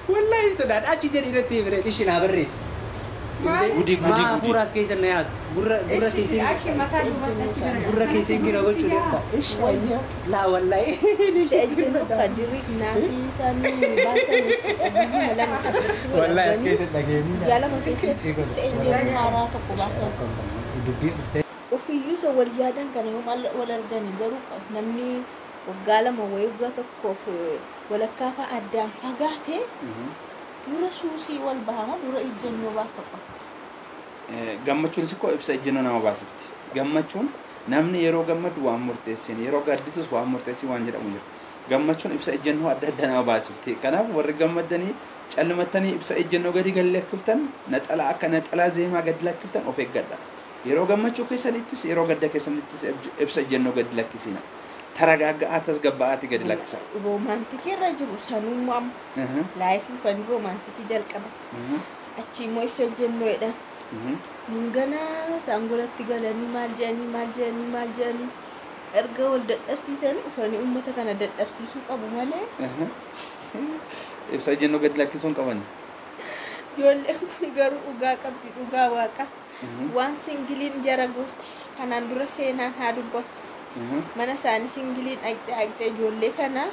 والله سداد أشي جدي رتي بريد إيش نابريس ما فوراس كيس الناس برا كيسين برا كيسين كنا قلت شو ده إيش وياه لا والله والله كيس تلاقيني وفي يوسف والجادن كان يوم ولا رجعني جروك نمني وقال ما ويبغى تكوف ولا كافة أدم فقاته dura suusii wal bahama dura ijjannoo baastokka gammachuun sikko ibsa ijjannoo nama baasifti gammachuun namni yeroo gammadu waan murteessin yeroo gaddisus waan murteessin waan jedhamu jira gammachuun ibsa ijjannoo adda adda nama baasifti kanaaf warri gammadanii callimatanii ibsa ijjannoo gadi lakkiftan naxala akka naxala zeemaa gadi lakkiftan of eeggadha yeroo gammachuu keessanittis yeroo gadda keessanittis ibsa ijjannoo gadi lakkisina ترجع أتس جبأتي قد لك سا. رومانتيكي رجل سنوم أم. لايف فن رومانتيكي جل كذا. أشي ما يسجل نويدا. مونغنا سانغولا تيجالني مالجاني. أرجع ولد أسيسن فني أمته كان ولد أسيسوك أبو ماله. يسجل نو قد لك سون كمان. يقول إنجارو أوجا كبي أوجا واكا. وان سينجلين جرعوت كان أندورا سينا هادو بوت. mana saani singiliin agte ijoollee kana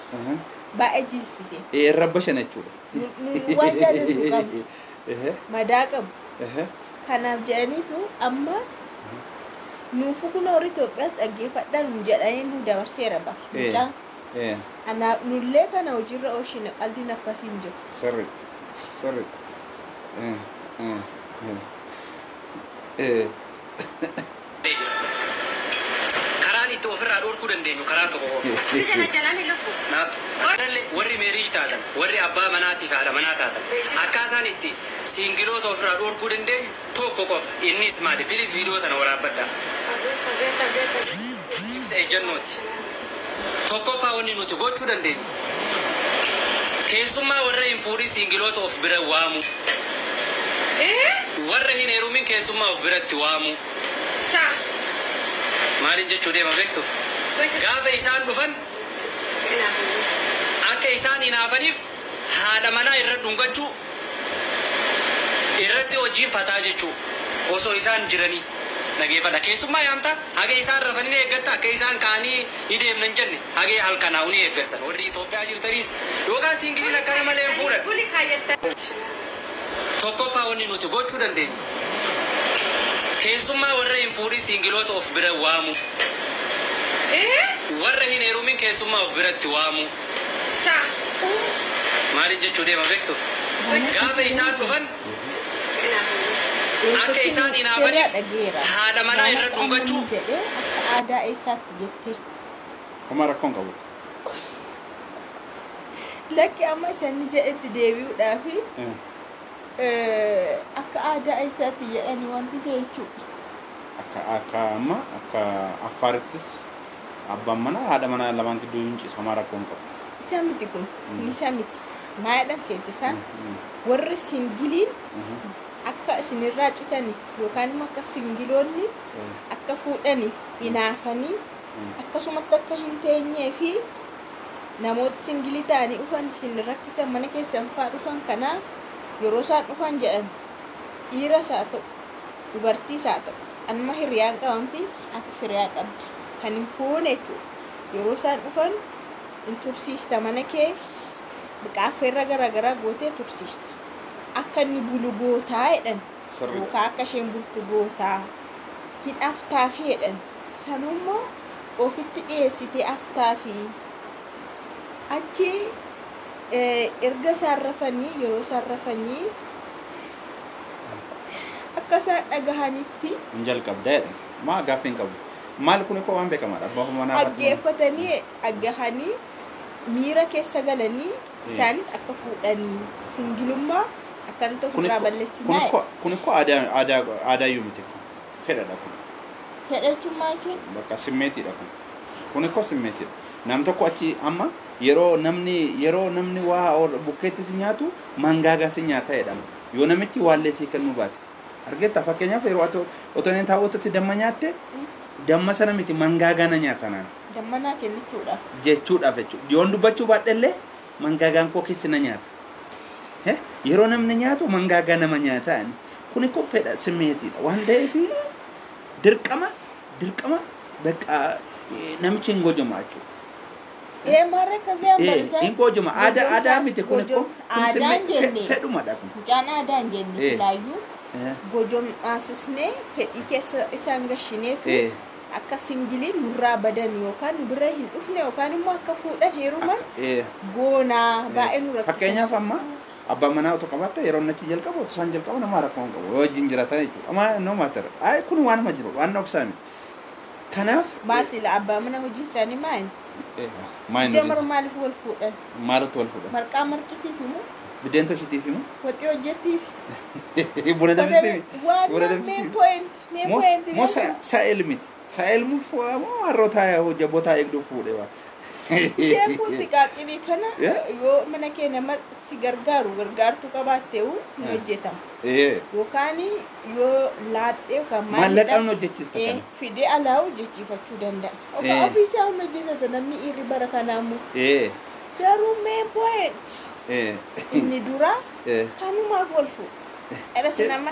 baay'ee jilsite rabbashan jechuudha waan jaalatu qabu madaa qabu kanaaf jedhaniitu amma nuufu kun horii Itoophiyaas dhaggeeffadhaan nu jedhanii nu dabarseera bakka anaaf nullee kana hojiirra oolchine qalbiin akkasiin jiru sirri itu ofirraa dhorkuu dandeenyu karaa tokko qofa. Sijana jalani lufu. Warri meeriij taatan, warri abbaa manaatiif haadha manaa taatan. Akkaataan itti singiloota ofirraa dhorkuu dandeenyu tokko qofa. Innis maali? Bilis viidiyoo tana waraabbadha. Ibsa ejjannooti. Tokkoffaa wanni nuti gochuu dandeenyu. Keessummaa warra hin fuudhin singiloota of bira waamu. Warra hin heerumin keessummaa of biratti waamu. Maalin jechuun deema beektu gaafa isaan dhufan akka isaan hinaafaniif haadha manaa irra dhungachuu irratti hojiin fataa jechuu osoo isaan jiranii nageeffadha keessummaa yaamta hagee isaan rafanii eeggatta akka isaan kaanii hideemnan jenne hagee halkanaa uni eeggattan warri Itoophiyaa jirtaniis yookaan singiliin akkana malee hin fuudhan tokkoffaa wanni nuti gochuu dandeenyu keessummaa warra hin fuudhin singiloota of bira waamu. Warra hin heerumin keessummaa of biratti waamu. Maalin jechuun deema beektu gaafa isaan dhufan akka isaan hinaafaniif haadha manaa irra dhungachuu. Aadaa eessaatti jettee? Kuma rakkoon qabu. Lakki amma isaan jedhetti deebi'uudhaafi akka aadaa eessaatti jedhanii wanti jechuudha. Akka amma akka Afaarittis abbaan manaa haadha manaa lamaan gidduu hin ciisu amma rakkoon qabu. Isa miti kun isa miti maayidhaan seete isaan warri singiliin akka isinirraa citanii yookaan immoo akka singiloonni akka fuudhaniif hinaafanii akkasumatti akka hin teenyee fi namoota singilii ta'anii dhufan isin rakkisan mana keessan fa'aa dhufan kanaa yeroo isaan dhufan jedhan dhiiras haa ta'u dubartiis haa ta'u amma hiriyaan qabamti atis hiriyaa qabda kan hin fuune jechuudha yeroo isaan dhufan in tursiista mana kee biqaaffeerra garaagaraa gootee tursiista akka inni bulu gootaa jedhan yookaan akka isheen bultu gootaa hin aftaa fi jedhan sanummoo ofitti dhiyeessitee aftaa fi achi erga isaan rafanii yeroo isaan rafanii akka isaan dhagahanitti hin jalqabdeedha maa gaaffii hin qabu maal kun koo waan beekamaadha abbaa manaa dhaggeeffatanii dhagahanii miira keessa galanii isaanis akka fuudhanii singilummaa akkanatti ofirraa balleessinaa kun koo aadaa yoo miti fedhadha kun fedhachummaa jechuun bakka simmeetiidha kun koo simmeetiidha nam tokko achi amma yeroo namni waa bukkeetti si nyaatu mangaagaa si nyaata jedhama yoo namichi waallee si kennu baate argeetta fakkeenyaaf yeroo otoo inni taa'utti damma nyaatte damma sana miti mangaagaa na nyaata naan damma naa kennichuudhaaf jechuudhaaf yoon dubbachuu baadhellee mangaagaan koo keessi na nyaata yeroo namni nyaatu mangaagaa nama nyaataan kun ko fedha simmeetiidha waan ta'eef dirqama bakka namichi hin gojomaachuu Mare kazi ambarisa. Inko juma ada miti kun ko Adaan jenne. Fedhuma dha kun. Jaan adaan jenne silaayyuu. Gojom asisne fedhii keessa isaan gashineetu akka singiliin nurraa badan yookaan bira hin dhufne yookaan immoo akka fuudhan heeruman goonaa baay'ee nurra. Fakkeenyaaf amma abbaa manaa otoo qabatte yeroo nachi jalqabu otoo isaan jalqabu nama rakkoon qabu wajjin jiratan jechuudha. Amma no matter. Ay kun waan ma jiru waan obsaami. Kanaaf Maasila abbaa manaa hojii isaanii maal? Jamar maaliif wal fuudhan? Maaltu wal fuudhan? Marqaa marqitiif immoo? Bideento shitiif immoo? Waxii hojjettiif? Buna dabisiif? Buna dabisiif? Moo sa'el miti? Sa'el moo harroota hojjabootaa eegduu fuudhee waa? Isheen kun si qaaqinii kana yoo mana kee nama si gargaartu qabaattee hin hojjetamu. Yookaan yoo laaxxee yookaan maallaqaan hojjechiista kana. Fidee alaa hojjechiifachuu danda'a. Ofiisaa hojjetata namni irri bara kanaamu. Garuu mee point. Inni dura kanumaaf wal fuudha. Eres nama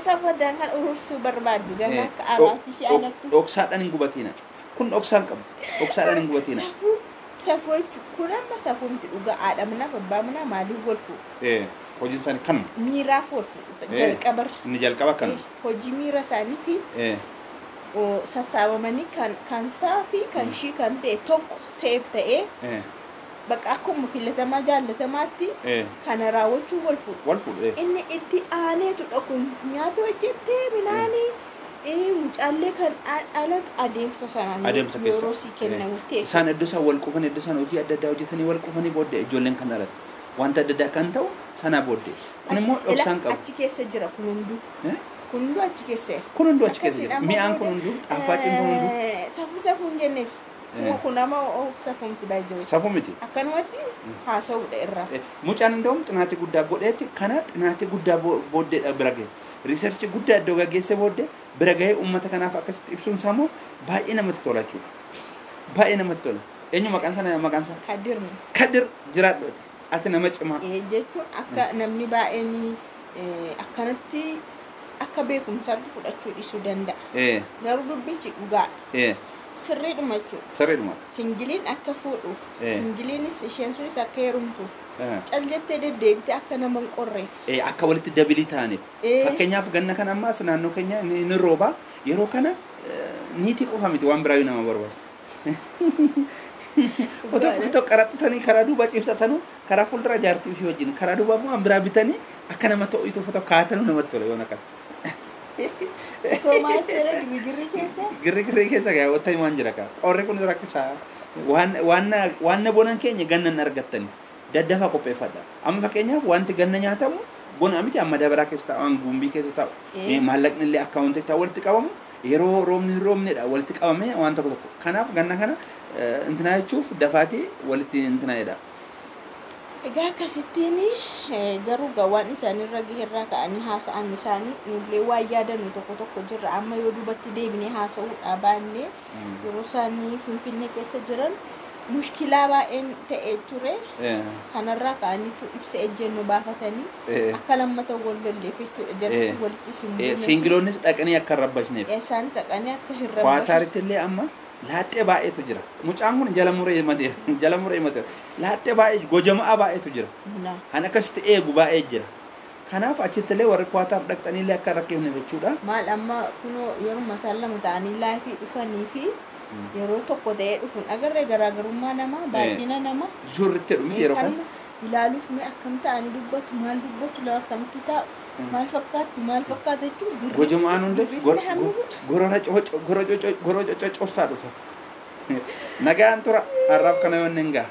safu dangan urursuu barbaadu ganaa akka araasii ishee alatti. Dhoksaadhaan hin gubatiina. Kun dhoksaan qabu. Dhoksaadhaan hin gubatiina. Safuu kun amma safuumti dhugaa haadha manaa abbaa manaa maaliif wal fuudha? Hojiin isaanii kanuma. Miiraaf wal fuudha. Jalqaba. Inni jalqaba kanuma. Hojii miira isaanii fi sassaabamanii kan saa fi kan shii kan ta'e tokko seef ta'ee bakka akkuma filatamaa jaallatamaatti kana raawwachuu wal fuudha. Wal fuudha. Inni itti aaneetu dhokun nyaata hojjettee minaanii mucaallee kan ala adeemsa sanaan yeroo si kennamu ta'e. Isaan iddoo isaan wal qufan iddoo isaan hojii adda addaa hojjetanii wal qufanii booddee ijoolleen kan dhalate. Wanta adda addaa kan ta'u sana booddee. Kun immoo dhoksaan qabu. Achi keessa jira kun hunduu. Kun hunduu achi keessa. Kun hunduu achi keessa jira. Mi'aan kun hunduu xaafaatiin kun hunduu. Safuun jennee. Kun nama safuumti baay'ee. Safuu miti. Akkanumatti haasa'uudha irraa. Mucaan hunduu xinaati guddaa godheetti kana xinaati guddaa booddeedha bira gahe. Riisarchi guddaa iddoo gaggeessee booddee bira gahee uummata kanaaf akkasitti ibsuun isaa immoo baay'ee namatti tola jechuudha. Baay'ee namatti tola. Eenyu maqaan sana maqaan isaa? Kadirni. Kadir jiraadhooti. Ati nama cimaa. Jechuun akka namni baay'een akkanatti akka beekumsaatti fudhachuu dhiisuu danda'a. Garuu dubbichi dhugaadha. Sirriidhuma jechuudha. Sirriidhuma. Singiliin akka fuudhuuf, singiliinis isheen sunis akka heerumtuuf, caljettee deddeebitee akka nama hin qorreef. Akka walitti dabilii ta'aniif. Fakkeenyaaf ganna kana ammaas naannoo keenya ni rooba. Yeroo kana niitii qofa miti waan biraayyuu nama barbaachisa. Otoo qaraxxatanii karaa duubaa ciibsatanu karaa fuuldura jaartii fi wajjin karaa duubaa immoo waan biraa bitanii akka nama ta'uutu foto kaatanu namatti tola yoon akkana. Girri keessa gaa wata waan jira kaa qorri kun rakkisaa waan bonan keenya gannan argattani daddafa qopheeffadha. Amma fakkeenyaaf wanti ganna nyaatamu bona miti amma dabaraa keessa ta'u waan gumbii keessa ta'u maallaqni illee akkaawuntii ta'u walitti qabamu yeroo roobnidha walitti qabame waan tokko tokko kanaaf ganna kana intina jechuuf dafaatii walitti intina jedha. Egaa akkasittiin garuu gawaan isaaniirra gaheerraa ka'anii haasa'an isaanii nullee waan yaadannu tokko tokko jirra. Amma yoo duubatti deebinee haasa'uudhaa baannee yeroo isaanii Finfinnee keessa jiran mushkilaa baay'een ta'ee ture. Kanarraa ka'aniitu ibsa ejjennoo baafatanii akka lammata wal lolleef jechuudha. Jalatti walitti simbuune. Singiloonnis dhaqanii akka hin rabbashneef. Isaanis dhaqanii akka hin rabbashneef. Kwaataaritti illee amma laaxxee baay'eetu jira. Mucaan kun jala muree mateera. Laaxxee baay'ee gojamaa baay'eetu jira. Kan akkasitti eegu baay'ee jira. Kanaaf achitti illee warri kwaataar dhaqxanii illee akka rakkeefne jechuudha. Maal amma kunoo yeroo masaan lama ta'anii laafii dhufanii fi yeroo tokko ta'ee dhufuun agarree garaagarummaa namaa baay'ina namaa. Suurritti dhumti yeroo kana. Ilaaluuf mee akkam ta'anii dubbatu maal dubbatu lafa akkamitti taa'u. Maal fakkaata jechuun gojumaan hundi gorora cocobsaa dhufa. Nagaan tura har'aaf kana yoon hin gaa.